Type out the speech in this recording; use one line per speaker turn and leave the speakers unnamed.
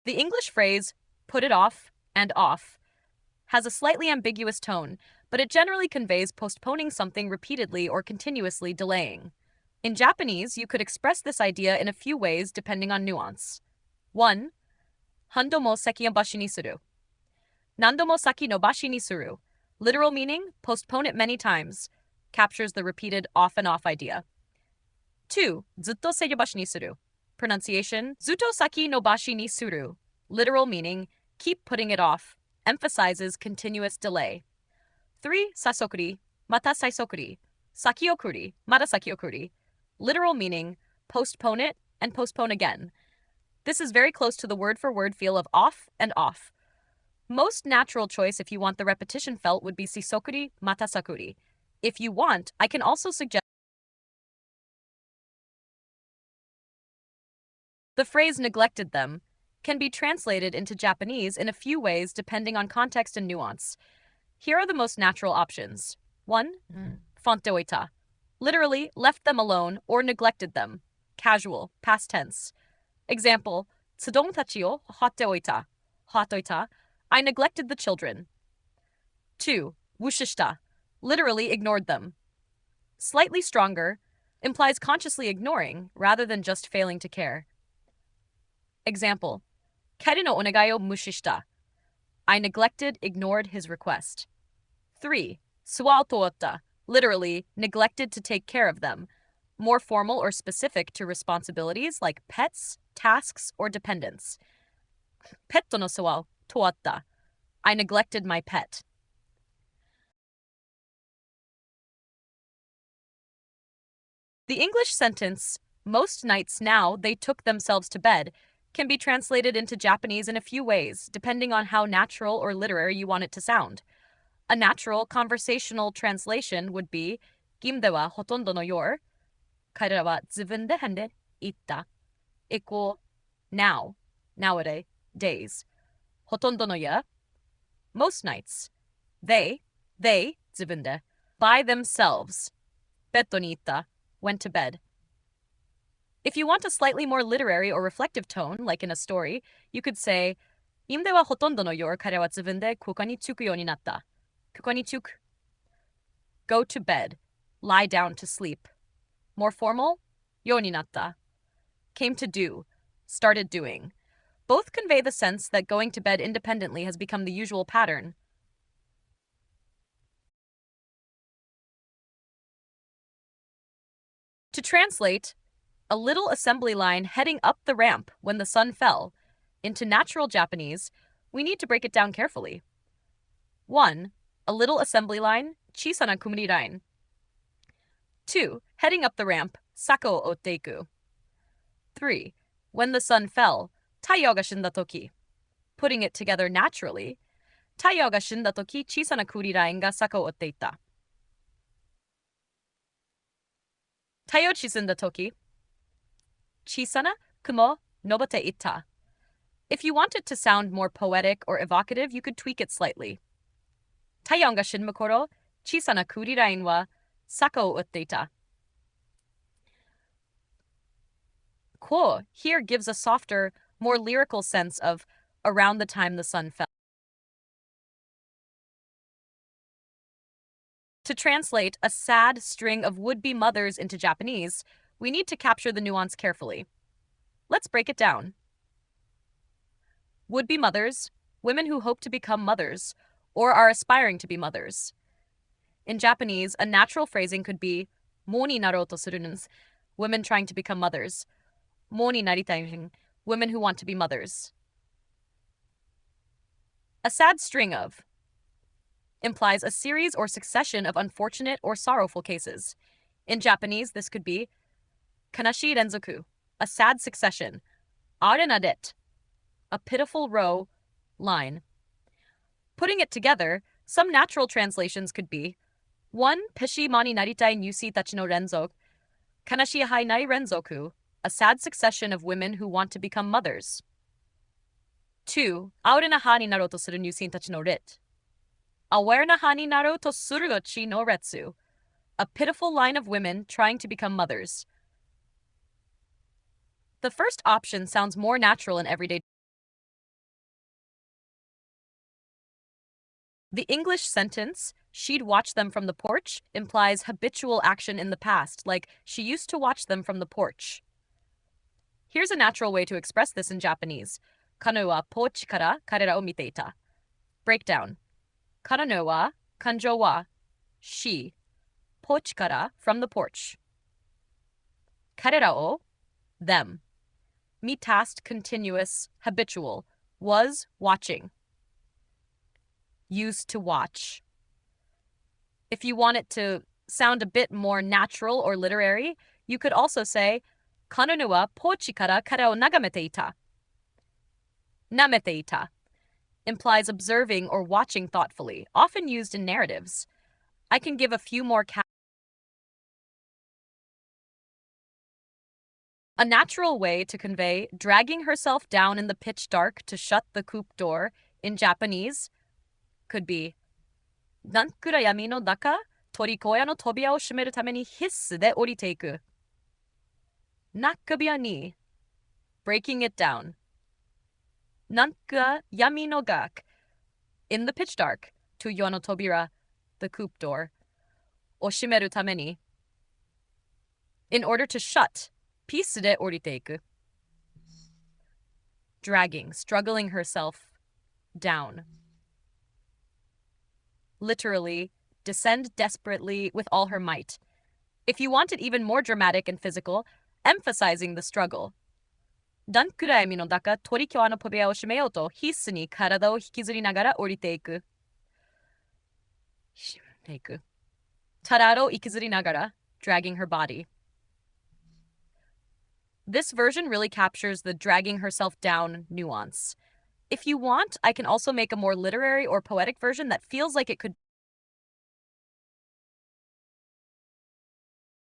The English phrase put it off and off has a slightly ambiguous tone, but it generally conveys postponing something repeatedly or continuously delaying. In Japanese, you could express this idea in a few ways depending on nuance. 1. Handomo seki nobashi ni suru. Nandomo saki nobashi ni suru. Literal meaning, postpone it many times, captures the repeated off and off idea. 2. Zutto seiyobashi ni suru. Pronunciation, zutto saki nobashi ni suru. Literal meaning, keep putting it off, emphasizes continuous delay. 3. Sasokuri, mata saisokuri. Sakiokuri, mata sakiokuri. Literal meaning, postpone it and postpone again. This is very close to the word-for-word feel of off and off. Most natural choice if you want the repetition felt would be sisokuri, mata sakuri. If you want, I can also suggest the phrase neglected them can be translated into Japanese in a few ways depending on context and nuance. Here are the most natural options. 1. Fonte oita. Literally, left them alone or neglected them. Casual, past tense. Example, tsudon tachi o hotte oita. Hotte oita. I neglected the children. 2. Wushishita. Literally ignored them. Slightly stronger, implies consciously ignoring rather than just failing to care. Example, Kairi no onegai o mushishita. I neglected, ignored his request. 3. Suwa o toota. Literally, neglected to take care of them. More formal or specific to responsibilities like pets, tasks, or dependents. Petto no suwa o toatta. I neglected my pet. The English sentence, most nights now they took themselves to bed, can be translated into Japanese in a few ways, depending on how natural or literary you want it to sound. A natural conversational translation would be, Gimde wa hotondo no yor, kaira wa zubun de hende itta, equal now, nowadays, days. Hotondo no ya, most nights. They, zubun de, by themselves. Betto ni itta, went to bed. If you want a slightly more literary or reflective tone, like in a story, you could say, Imde wa hotondo no yor kare wa zubun de kuka ni tsuku you ni natta. Kuka ni tsuku. Go to bed. Lie down to sleep. More formal, yo ni natta. Came to do. Started doing. Both convey the sense that going to bed independently has become the usual pattern. To translate, a little assembly line heading up the ramp when the sun fell, into natural Japanese, we need to break it down carefully. 1. A little assembly line, chisana kumuri line. 2. Heading up the ramp, sako o otteiku. 3. When the sun fell, taiyo ga shinda toki. Putting it together naturally, taiyo ga shinda toki chisana kumuri line ga sako o otteita. Taiyo shisunda toki, chisana kumo nobate itta. If you want it to sound more poetic or evocative, you could tweak it slightly. Taiyo ga shinmu koro, chisana kumuri line wa sako o otteita. Ko here gives a softer, more lyrical sense of around the time the sun fell. To translate a sad string of would-be mothers into Japanese, we need to capture the nuance carefully. Let's break it down. Would-be mothers, women who hope to become mothers, or are aspiring to be mothers. In Japanese, a natural phrasing could be mo ni narouto suru, women trying to become mothers. Mo ni naritai, women who want to be mothers. A sad string of implies a series or succession of unfortunate or sorrowful cases. In Japanese, this could be kanashi renzoku, a sad succession, arenadet, a pitiful row, line. Putting it together, some natural translations could be 1. Peshi mani naritai nyusi tachi no renzoku, kanashi hai nai renzoku, a sad succession of women who want to become mothers. 2. Aurena ha ni narouto suru nyusin tachi no rit, awareness ni naru to surugochi no retsu, a pitiful line of women trying to become mothers. The first option sounds more natural in everyday The English sentence, she'd watch them from the porch, implies habitual action in the past, like she used to watch them from the porch. Here's a natural way to express this in Japanese. Kanu wa porch kara karera o miteita. Breakdown. Kara no wa, kanjou wa, she. Porch kara, from the porch. Karera o, them. Mitast, continuous, habitual. Was, watching. Used to watch. If you want it to sound a bit more natural or literary, you could also say, Kananu wa porchi kara kare o nagamete ita. Namete ita implies observing or watching thoughtfully, often used in narratives. I can give a few more A natural way to convey dragging herself down in the pitch dark to shut the coupe door in Japanese could be Nankura yami no daka torikoya no tobiya o shimeru tame ni hissu de orite iku. Nakabiya ni, breaking it down. Nankura yami no gak, in the pitch dark, tuyo no tobira, the coupe door. O shimeru tame ni, in order to shut. Hissu de orite iku. Dragging, struggling herself down. Literally, descend desperately with all her might. If you want it even more dramatic and physical, emphasizing the struggle. Dankurayami no daka torikyo no tobiya o shimeyou to hissu ni karada o hikizuri nagara orite iku. Tararo ikizuri nagara, dragging her body. This version really captures the dragging herself down nuance. If you want, I can also make a more literary or poetic version that feels like it could